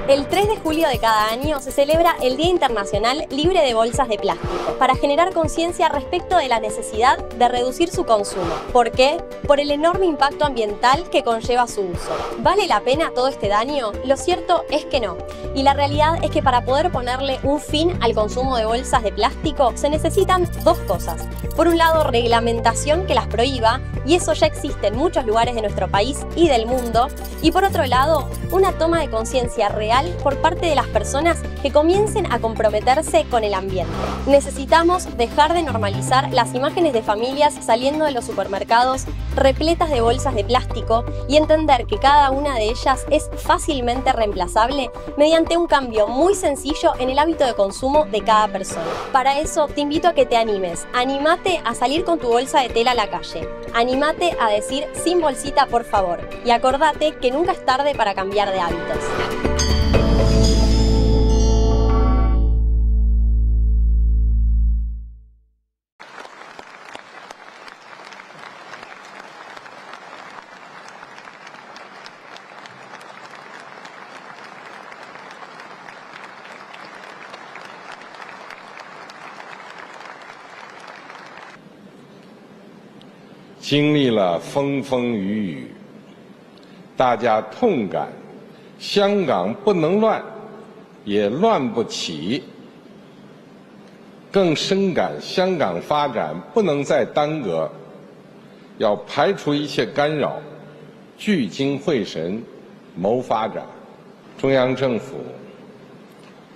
El 3 de julio de cada año se celebra el Día Internacional Libre de Bolsas de Plástico para generar conciencia respecto de la necesidad de reducir su consumo. ¿Por qué? Por el enorme impacto ambiental que conlleva su uso. ¿Vale la pena todo este daño? Lo cierto es que no. Y la realidad es que para poder ponerle un fin al consumo de bolsas de plástico se necesitan dos cosas. Por un lado, reglamentación que las prohíba, y eso ya existe en muchos lugares de nuestro país y del mundo. Y por otro lado, una toma de conciencia real por parte de las personas que comiencen a comprometerse con el ambiente. Necesitamos dejar de normalizar las imágenes de familias saliendo de los supermercados repletas de bolsas de plástico y entender que cada una de ellas es fácilmente reemplazable mediante un cambio muy sencillo en el hábito de consumo de cada persona. Para eso te invito a que te animes. Anímate a salir con tu bolsa de tela a la calle. Anímate a decir sin bolsita por favor. Y acordate que nunca es tarde para cambiar de hábitos. 经历了风风雨雨，大家痛感香港不能乱，也乱不起，更深感香港发展不能再耽搁，要排除一切干扰，聚精会神谋发展。中央政府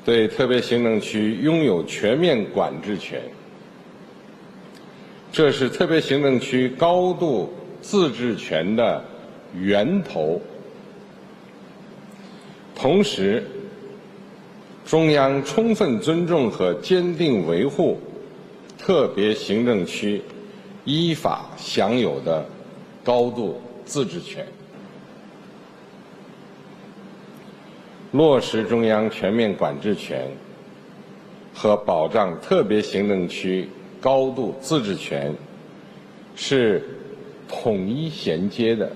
对特别行政区拥有全面管制权。 这是特别行政区高度自治权的源头。同时，中央充分尊重和坚定维护特别行政区依法享有的高度自治权，落实中央全面管制权和保障特别行政区 高度自治权是统一衔接的。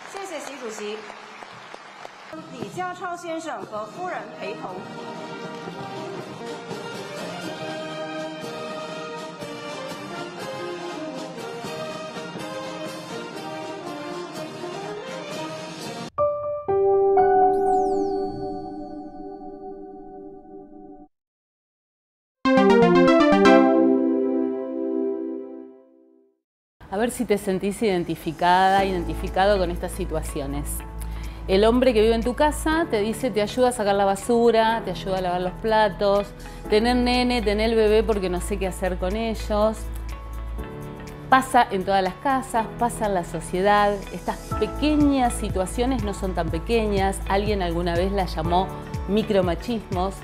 谢谢习主席，李家超先生和夫人陪同。 A ver si te sentís identificada, identificado con estas situaciones. El hombre que vive en tu casa te dice, te ayuda a sacar la basura, te ayuda a lavar los platos, tener nene, tener bebé porque no sé qué hacer con ellos. Pasa en todas las casas, pasa en la sociedad. Estas pequeñas situaciones no son tan pequeñas. Alguien alguna vez las llamó micromachismos.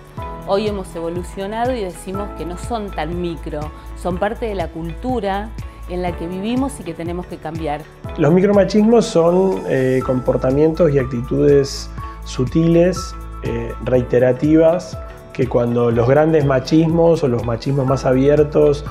Hoy hemos evolucionado y decimos que no son tan micro, son parte de la cultura en la que vivimos y que tenemos que cambiar. Los micromachismos son comportamientos y actitudes sutiles, reiterativas, que cuando los grandes machismos o los machismos más abiertos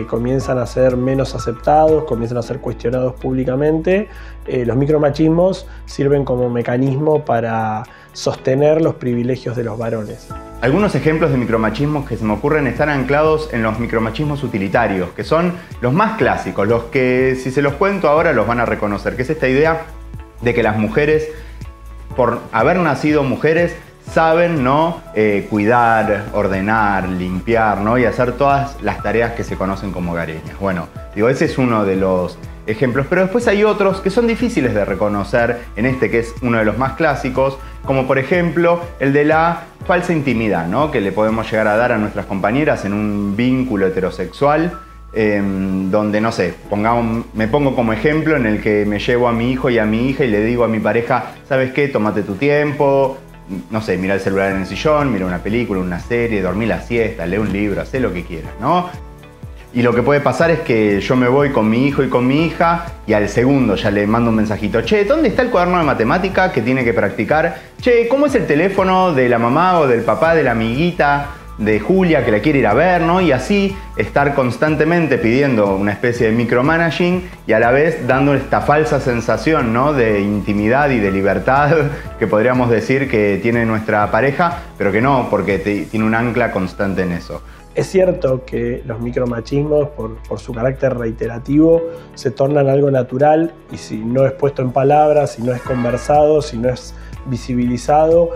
comienzan a ser menos aceptados, comienzan a ser cuestionados públicamente, los micromachismos sirven como mecanismo para sostener los privilegios de los varones. Algunos ejemplos de micromachismos que se me ocurren están anclados en los micromachismos utilitarios, que son los más clásicos, los que si se los cuento ahora los van a reconocer, que es esta idea de que las mujeres, por haber nacido mujeres, saben, ¿no? Cuidar, ordenar, limpiar, ¿no? Y hacer todas las tareas que se conocen como hogareñas. Bueno, digo, ese es uno de los ejemplos, pero después hay otros que son difíciles de reconocer, en este que es uno de los más clásicos, como por ejemplo el de la falsa intimidad, ¿no? Que le podemos llegar a dar a nuestras compañeras en un vínculo heterosexual, donde, no sé, me pongo como ejemplo en el que me llevo a mi hijo y a mi hija y le digo a mi pareja, ¿sabes qué? Tómate tu tiempo, no sé, mira el celular en el sillón, mira una película, una serie, dormí la siesta, lee un libro, haz lo que quieras, ¿no? Y lo que puede pasar es que yo me voy con mi hijo y con mi hija y al segundo ya le mando un mensajito. Che, ¿dónde está el cuaderno de matemática que tiene que practicar? Che, ¿cómo es el teléfono de la mamá o del papá de la amiguita? de Julia que la quiere ir a ver, ¿no? Y así estar constantemente pidiendo una especie de micromanaging y a la vez dando esta falsa sensación, ¿no?, de intimidad y de libertad que podríamos decir que tiene nuestra pareja, pero que no, porque tiene un ancla constante en eso. Es cierto que los micromachismos, por su carácter reiterativo, se tornan algo natural y si no es puesto en palabras, si no es conversado, si no es visibilizado,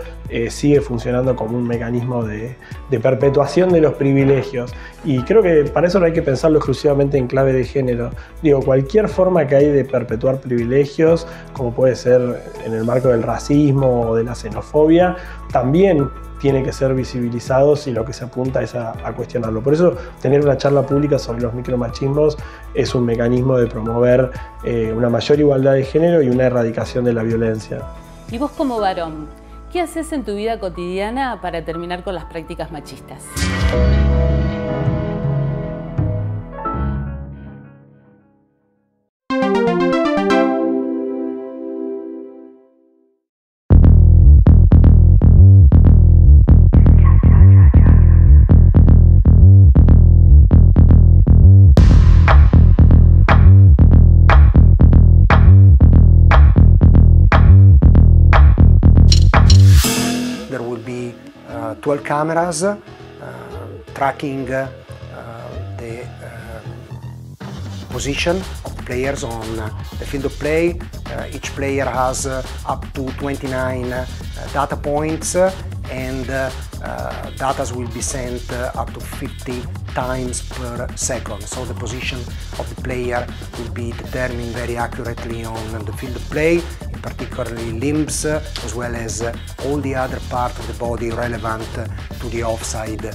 sigue funcionando como un mecanismo de perpetuación de los privilegios. Y creo que para eso no hay que pensarlo exclusivamente en clave de género. Digo, cualquier forma que hay de perpetuar privilegios, como puede ser en el marco del racismo o de la xenofobia, también tiene que ser visibilizado si lo que se apunta es a cuestionarlo. Por eso, tener una charla pública sobre los micromachismos es un mecanismo de promover una mayor igualdad de género y una erradicación de la violencia. Y vos como varón, ¿qué haces en tu vida cotidiana para terminar con las prácticas machistas? There will be 12 cameras tracking the position of the players on the field of play. Each player has up to 29 data points and data will be sent up to 50 times per second. So the position of the player will be determined very accurately on the field of play, particularly limbs, as well as all the other parts of the body relevant to the offside.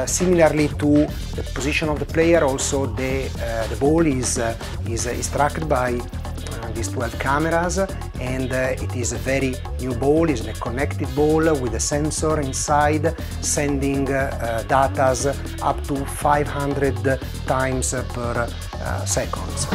Similarly to the position of the player, also the ball is tracked by these 12 cameras, and it is a very new ball. It's a connected ball with a sensor inside, sending data up to 500 times per second.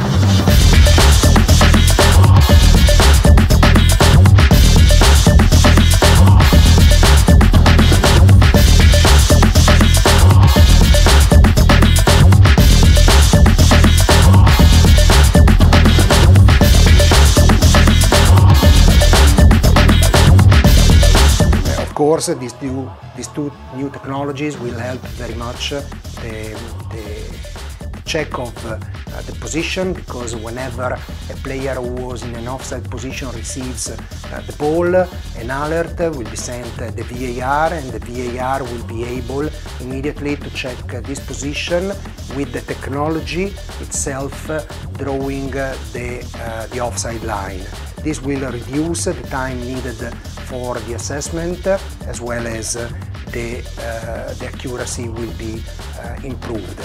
Of course, these two new technologies will help very much the check of the position, because whenever a player who was in an offside position receives the ball, an alert will be sent the VAR, and the VAR will be able immediately to check this position with the technology itself drawing the offside line. This will reduce the time needed for the assessment, as well as the accuracy will be improved.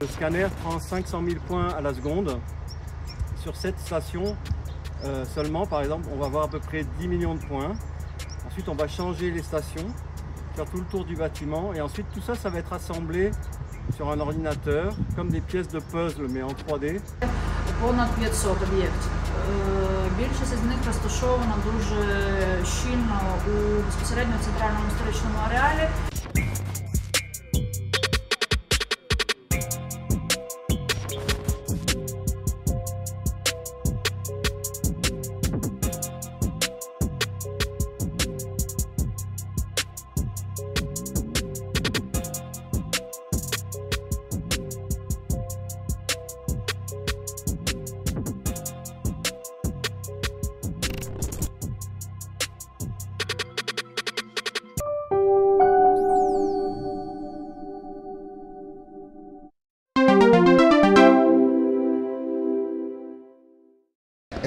Le scanner prend 500 000 points à la seconde. Sur cette station seulement, par exemple, on va avoir à peu près 10 millions de points. Ensuite, on va changer les stations, faire tout le tour du bâtiment, et ensuite tout ça, ça va être assemblé sur un ordinateur, comme des pièces de puzzle, mais en 3D. Понад 500 об'єктів. Більшість з них розташована дуже щільно безпосередньо в центральному історичному ареалі.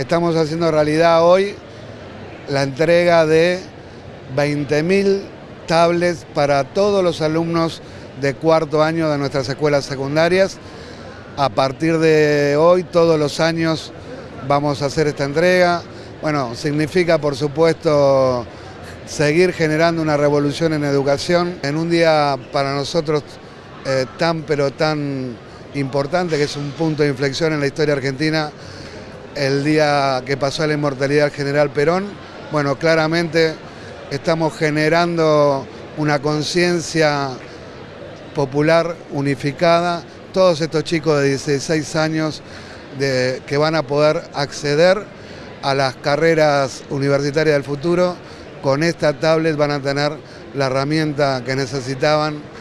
estamos haciendo realidad hoy la entrega de 20.000 tablets para todos los alumnos de cuarto año de nuestras escuelas secundarias. A partir de hoy, todos los años vamos a hacer esta entrega. Bueno, significa, por supuesto, seguir generando una revolución en educación en un día para nosotros tan importante, que es un punto de inflexión en la historia argentina, el día que pasó a la inmortalidad del general Perón. Bueno, claramente estamos generando una conciencia popular unificada. Todos estos chicos de 16 años que van a poder acceder a las carreras universitarias del futuro, con esta tablet van a tener la herramienta que necesitaban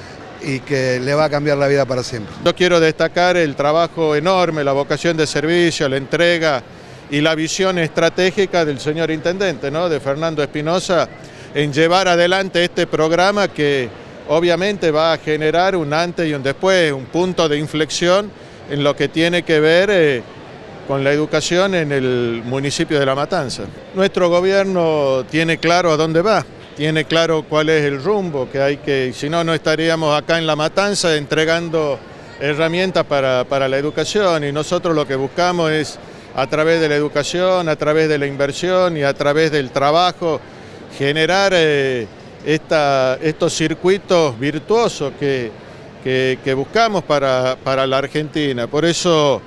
y que le va a cambiar la vida para siempre. Yo quiero destacar el trabajo enorme, la vocación de servicio, la entrega y la visión estratégica del señor Intendente, ¿no?, de Fernando Espinosa, en llevar adelante este programa que obviamente va a generar un antes y un después, un punto de inflexión en lo que tiene que ver con la educación en el municipio de La Matanza. Nuestro gobierno tiene claro a dónde va, tiene claro cuál es el rumbo que hay que, si no, no estaríamos acá en La Matanza entregando herramientas para la educación, y nosotros lo que buscamos es, a través de la educación, a través de la inversión y a través del trabajo, generar estos circuitos virtuosos que buscamos para la Argentina. Por eso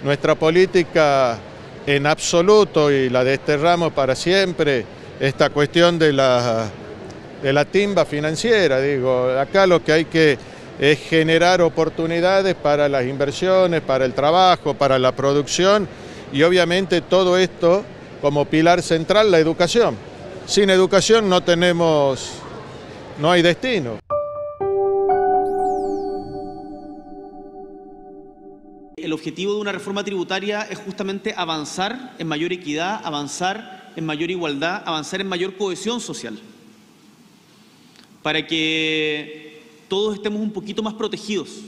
nuestra política en absoluto, y la desterramos para siempre, esta cuestión de la timba financiera. Digo, acá lo que hay que es generar oportunidades para las inversiones, para el trabajo, para la producción, y obviamente todo esto como pilar central, la educación. Sin educación no hay destino. El objetivo de una reforma tributaria es justamente avanzar en mayor equidad, avanzar en mayor igualdad, avanzar en mayor cohesión social, para que todos estemos un poquito más protegidos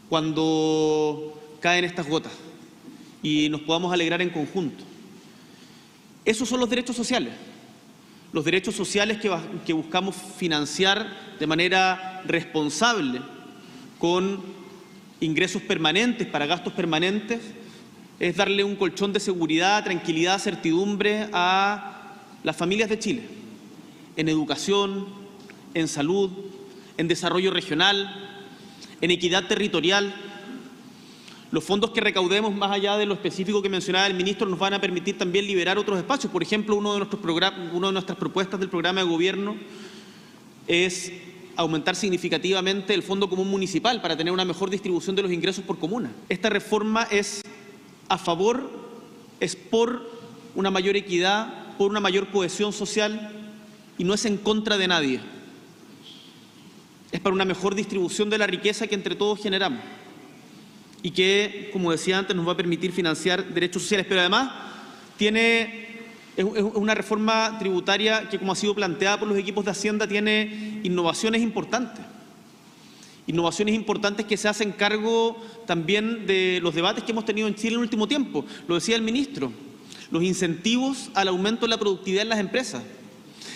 cuando caen estas gotas y nos podamos alegrar en conjunto. Esos son los derechos sociales que buscamos financiar de manera responsable, con ingresos permanentes para gastos permanentes, es darle un colchón de seguridad, tranquilidad, certidumbre a las familias de Chile, en educación, en salud, en desarrollo regional, en equidad territorial. Los fondos que recaudemos, más allá de lo específico que mencionaba el ministro, nos van a permitir también liberar otros espacios. Por ejemplo, una de nuestras propuestas del programa de gobierno es aumentar significativamente el Fondo Común Municipal para tener una mejor distribución de los ingresos por comuna. Esta reforma es por una mayor equidad, por una mayor cohesión social, y no es en contra de nadie. Es para una mejor distribución de la riqueza que entre todos generamos, y que, como decía antes, nos va a permitir financiar derechos sociales. Pero además es una reforma tributaria que, como ha sido planteada por los equipos de Hacienda, tiene innovaciones importantes que se hacen cargo también de los debates que hemos tenido en Chile en el último tiempo. Lo decía el ministro, los incentivos al aumento de la productividad en las empresas.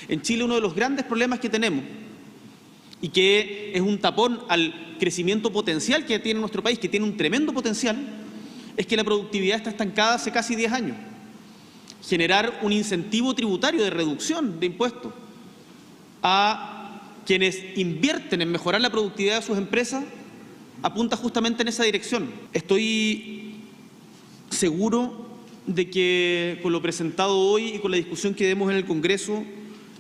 En Chile, uno de los grandes problemas que tenemos, y que es un tapón al crecimiento potencial que tiene nuestro país, que tiene un tremendo potencial, es que la productividad está estancada hace casi 10 años. Generar un incentivo tributario de reducción de impuestos a quienes invierten en mejorar la productividad de sus empresas apunta justamente en esa dirección. Estoy seguro de que con lo presentado hoy y con la discusión que demos en el Congreso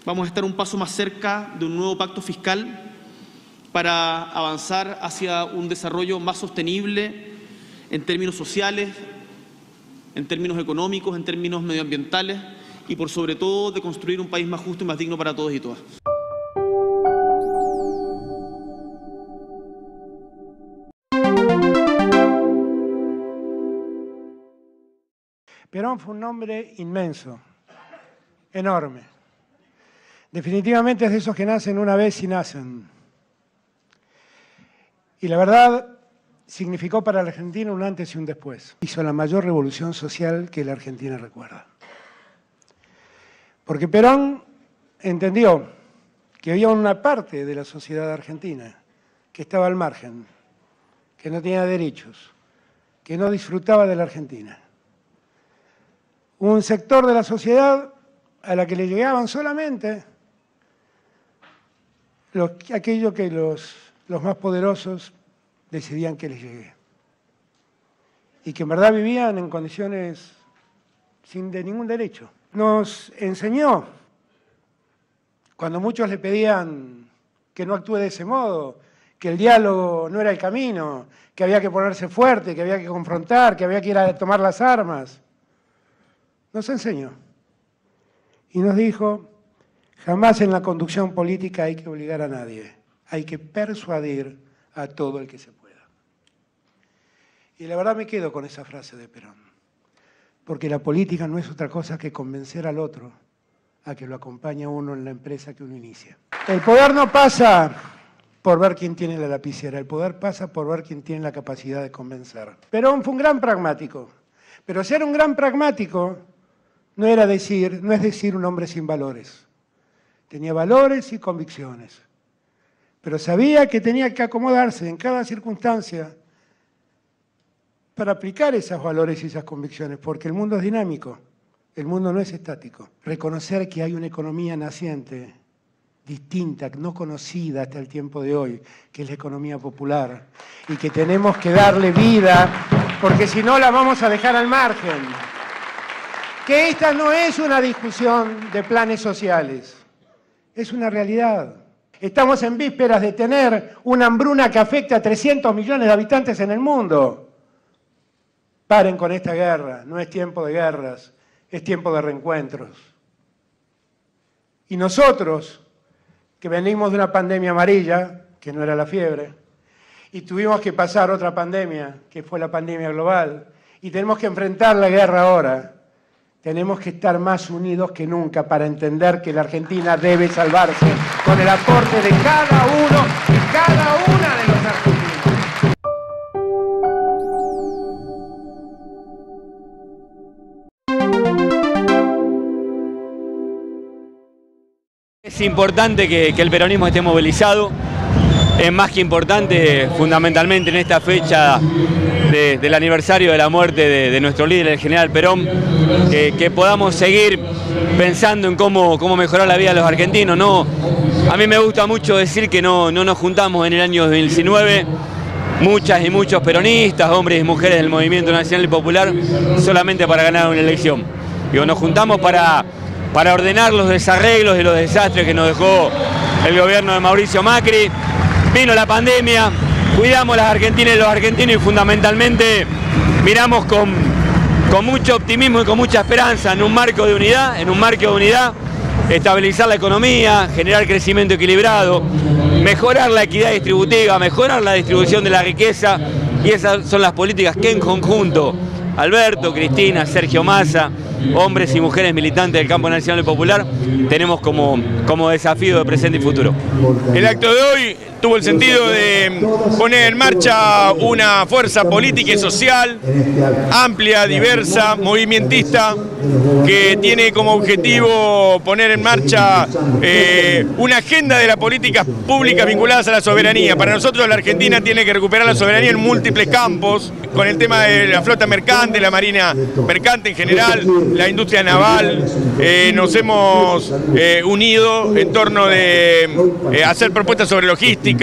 vamos a estar un paso más cerca de un nuevo pacto fiscal para avanzar hacia un desarrollo más sostenible en términos sociales, en términos económicos, en términos medioambientales, y por sobre todo de construir un país más justo y más digno para todos y todas. Perón fue un hombre inmenso, enorme. Definitivamente es de esos que nacen una vez y nacen. Y la verdad significó para la Argentina un antes y un después. Hizo la mayor revolución social que la Argentina recuerda. Porque Perón entendió que había una parte de la sociedad argentina que estaba al margen, que no tenía derechos, que no disfrutaba de la Argentina. Un sector de la sociedad a la que le llegaban solamente aquello que los más poderosos decidían que les llegue. Y que en verdad vivían en condiciones sin de ningún derecho. Nos enseñó, cuando muchos le pedían que no actúe de ese modo, que el diálogo no era el camino, que había que ponerse fuerte, que había que confrontar, que había que ir a tomar las armas. Nos enseñó. Y nos dijo, jamás en la conducción política hay que obligar a nadie, hay que persuadir a todo el que se pueda. Y la verdad me quedo con esa frase de Perón, porque la política no es otra cosa que convencer al otro a que lo acompañe a uno en la empresa que uno inicia. El poder no pasa por ver quién tiene la lapicera, el poder pasa por ver quién tiene la capacidad de convencer. Perón fue un gran pragmático, pero ser un gran pragmático no es decir un hombre sin valores. Tenía valores y convicciones, pero sabía que tenía que acomodarse en cada circunstancia para aplicar esos valores y esas convicciones, porque el mundo es dinámico, el mundo no es estático. Reconocer que hay una economía naciente, distinta, no conocida hasta el tiempo de hoy, que es la economía popular, y que tenemos que darle vida, porque si no la vamos a dejar al margen. Que esta no es una discusión de planes sociales, es una realidad. Estamos en vísperas de tener una hambruna que afecta a 300 millones de habitantes en el mundo. Paren con esta guerra, no es tiempo de guerras, es tiempo de reencuentros. Y nosotros, que venimos de una pandemia amarilla, que no era la fiebre, y tuvimos que pasar otra pandemia, que fue la pandemia global, y tenemos que enfrentar la guerra ahora, tenemos que estar más unidos que nunca para entender que la Argentina debe salvarse con el aporte de cada uno y cada una de los argentinos. Es importante que el peronismo esté movilizado, es más que importante fundamentalmente en esta fecha del aniversario de la muerte de nuestro líder, el general Perón, que podamos seguir pensando en cómo mejorar la vida de los argentinos. No, a mí me gusta mucho decir que no nos juntamos en el año 2019, muchas y muchos peronistas, hombres y mujeres del Movimiento Nacional y Popular, solamente para ganar una elección. Digo, nos juntamos para ordenar los desarreglos y los desastres que nos dejó el gobierno de Mauricio Macri. Vino la pandemia, cuidamos las argentinas y los argentinos y fundamentalmente miramos con mucho optimismo y con mucha esperanza en un marco de unidad, estabilizar la economía, generar crecimiento equilibrado, mejorar la equidad distributiva, mejorar la distribución de la riqueza, y esas son las políticas que en conjunto Alberto, Cristina, Sergio Massa, hombres y mujeres militantes del campo nacional y popular, tenemos como desafío de presente y futuro. El acto de hoy tuvo el sentido de poner en marcha una fuerza política y social amplia, diversa, movimentista, que tiene como objetivo poner en marcha una agenda de las políticas públicas vinculadas a la soberanía. Para nosotros la Argentina tiene que recuperar la soberanía en múltiples campos, con el tema de la flota mercante, la marina mercante en general, la industria naval. Nos hemos unido en torno de hacer propuestas sobre logística,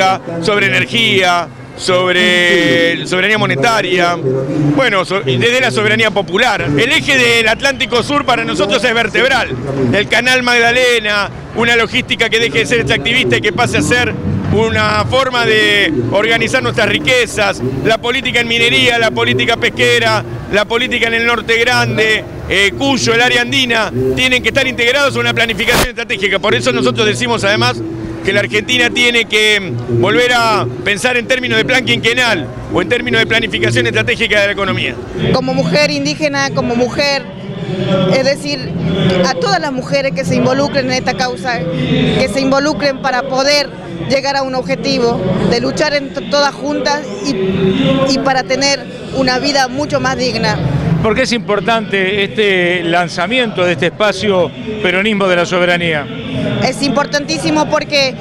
sobre energía, sobre soberanía monetaria, bueno, desde la soberanía popular. El eje del Atlántico Sur para nosotros es vertebral. El Canal Magdalena, una logística que deje de ser extractivista y que pase a ser una forma de organizar nuestras riquezas, la política en minería, la política pesquera, la política en el norte grande, Cuyo, el área andina, tienen que estar integrados en una planificación estratégica. Por eso nosotros decimos además que la Argentina tiene que volver a pensar en términos de plan quinquenal o en términos de planificación estratégica de la economía. Como mujer indígena, como mujer, es decir, a todas las mujeres que se involucren en esta causa, que se involucren para poder llegar a un objetivo, de luchar todas juntas y para tener una vida mucho más digna. ¿Por qué es importante este lanzamiento de este espacio Peronismo de la Soberanía? Es importantísimo porque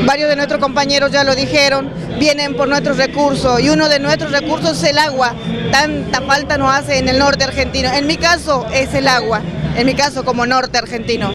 varios de nuestros compañeros ya lo dijeron, vienen por nuestros recursos y uno de nuestros recursos es el agua. Tanta falta nos hace en el norte argentino. En mi caso es el agua, en mi caso como norte argentino.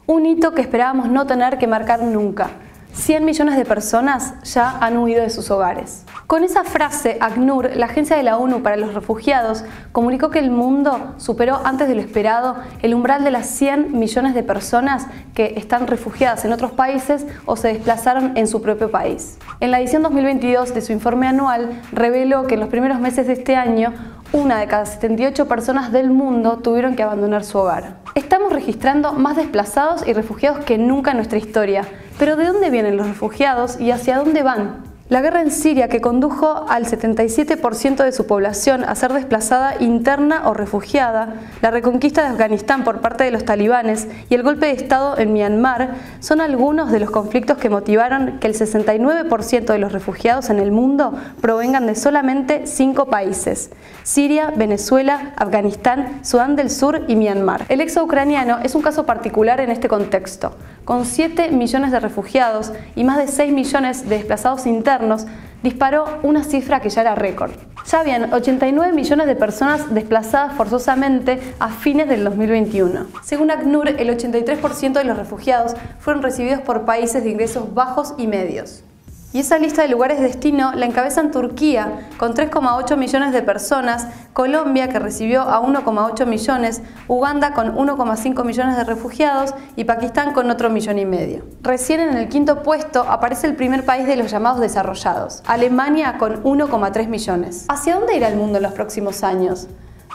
Un hito que esperábamos no tener que marcar nunca. 100 millones de personas ya han huido de sus hogares. Con esa frase, ACNUR, la Agencia de la ONU para los Refugiados, comunicó que el mundo superó antes de lo esperado el umbral de las 100 millones de personas que están refugiadas en otros países o se desplazaron en su propio país. En la edición 2022 de su informe anual, reveló que en los primeros meses de este año, 1 de cada 78 personas del mundo tuvieron que abandonar su hogar. Estamos registrando más desplazados y refugiados que nunca en nuestra historia. Pero ¿de dónde vienen los refugiados y hacia dónde van? La guerra en Siria, que condujo al 77% de su población a ser desplazada interna o refugiada, la reconquista de Afganistán por parte de los talibanes y el golpe de Estado en Myanmar son algunos de los conflictos que motivaron que el 69% de los refugiados en el mundo provengan de solamente 5 países: Siria, Venezuela, Afganistán, Sudán del Sur y Myanmar. El éxodo ucraniano es un caso particular en este contexto. Con 7 millones de refugiados y más de 6 millones de desplazados internos, disparó una cifra que ya era récord. Ya habían 89 millones de personas desplazadas forzosamente a fines del 2021. Según ACNUR, el 83% de los refugiados fueron recibidos por países de ingresos bajos y medios. Y esa lista de lugares de destino la encabezan Turquía, con 3,8 millones de personas, Colombia, que recibió a 1,8 millones, Uganda con 1,5 millones de refugiados y Pakistán con otro 1,5 millones. Recién en el quinto puesto aparece el primer país de los llamados desarrollados, Alemania con 1,3 millones. ¿Hacia dónde irá el mundo en los próximos años?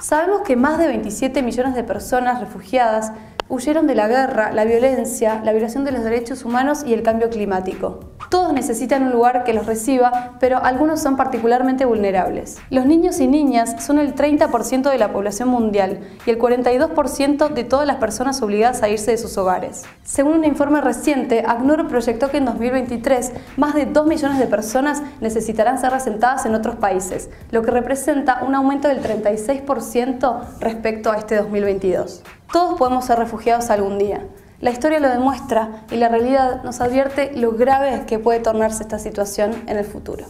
Sabemos que más de 27 millones de personas refugiadas huyeron de la guerra, la violencia, la violación de los derechos humanos y el cambio climático. Todos necesitan un lugar que los reciba, pero algunos son particularmente vulnerables. Los niños y niñas son el 30% de la población mundial y el 42% de todas las personas obligadas a irse de sus hogares. Según un informe reciente, ACNUR proyectó que en 2023 más de 2 millones de personas necesitarán ser asentadas en otros países, lo que representa un aumento del 36% respecto a este 2022. Todos podemos ser refugiados algún día. La historia lo demuestra y la realidad nos advierte lo grave que puede tornarse esta situación en el futuro.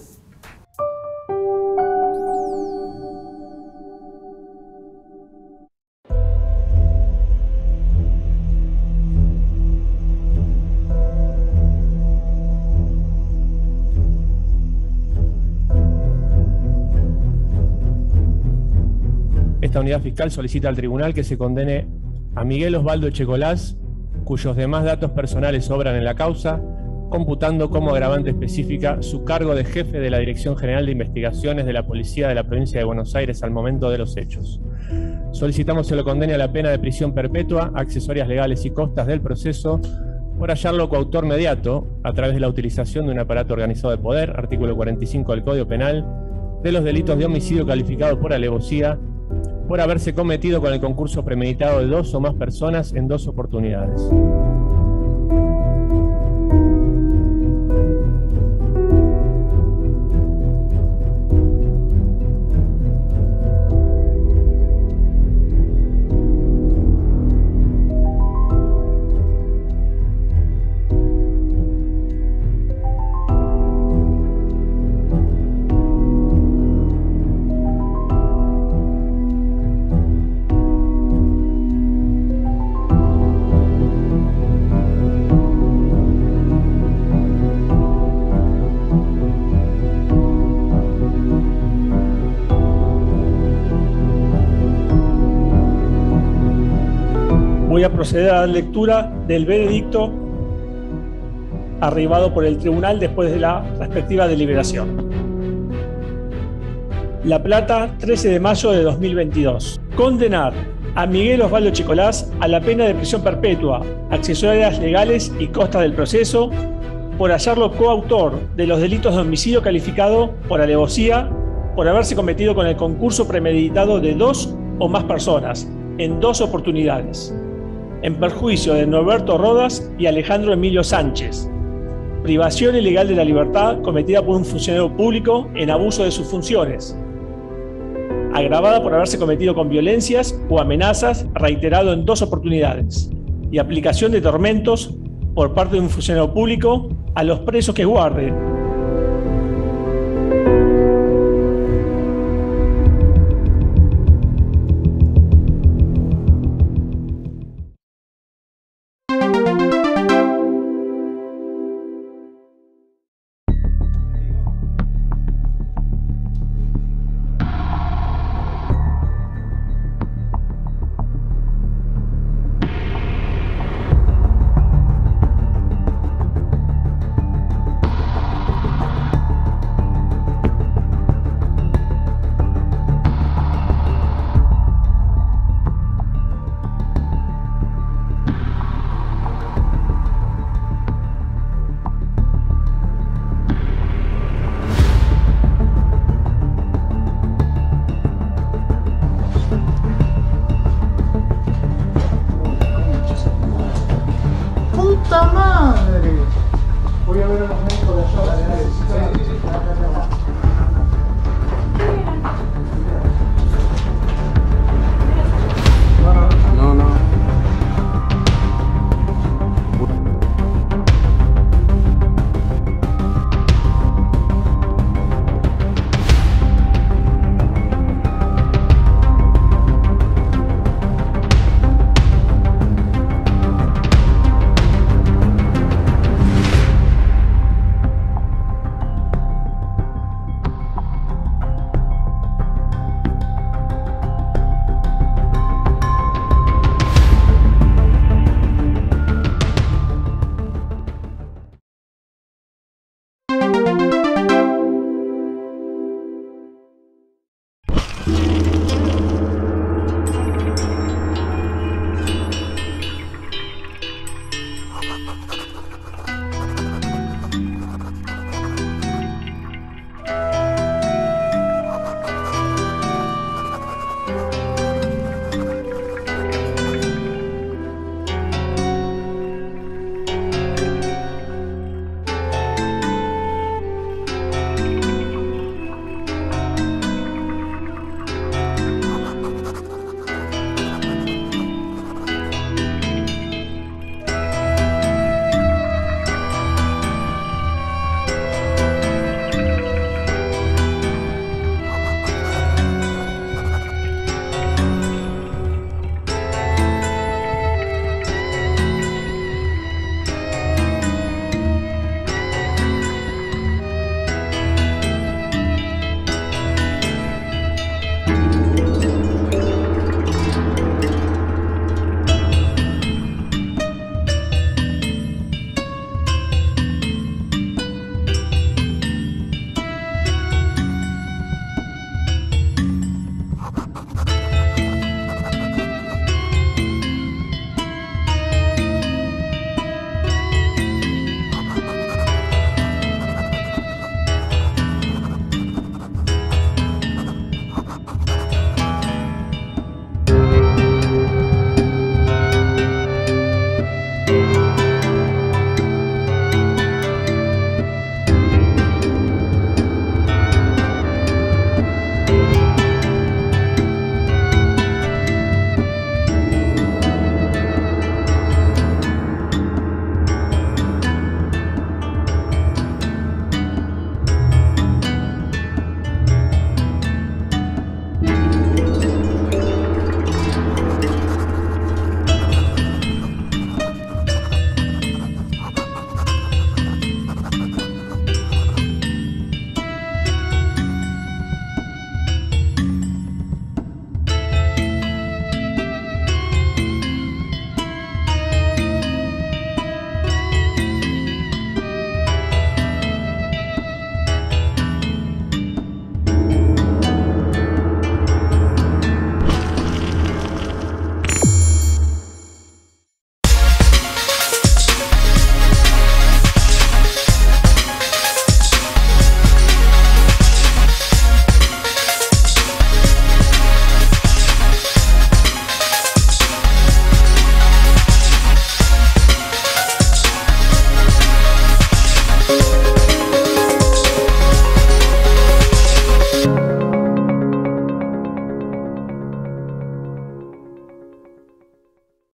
Esta unidad fiscal solicita al tribunal que se condene a Miguel Osvaldo Echecolás, cuyos demás datos personales sobran en la causa, computando como agravante específica su cargo de jefe de la Dirección General de Investigaciones de la Policía de la Provincia de Buenos Aires al momento de los hechos. Solicitamos se lo condene a la pena de prisión perpetua, accesorias legales y costas del proceso, por hallarlo coautor mediato, a través de la utilización de un aparato organizado de poder, artículo 45 del Código Penal, de los delitos de homicidio calificado por alevosía, por haberse cometido con el concurso premeditado de 2 o más personas en 2 oportunidades. Voy a proceder a la lectura del veredicto arribado por el tribunal después de la respectiva deliberación. La Plata, 13 de mayo de 2022. Condenar a Miguel Osvaldo Echecolás a la pena de prisión perpetua, accesorias legales y costas del proceso, por hallarlo coautor de los delitos de homicidio calificado por alevosía, por haberse cometido con el concurso premeditado de 2 o más personas, en 2 oportunidades, en perjuicio de Norberto Rodas y Alejandro Emilio Sánchez, privación ilegal de la libertad cometida por un funcionario público en abuso de sus funciones, agravada por haberse cometido con violencias o amenazas reiterado en 2 oportunidades, y aplicación de tormentos por parte de un funcionario público a los presos que guarde. ¡Puta madre! Voy a ver a los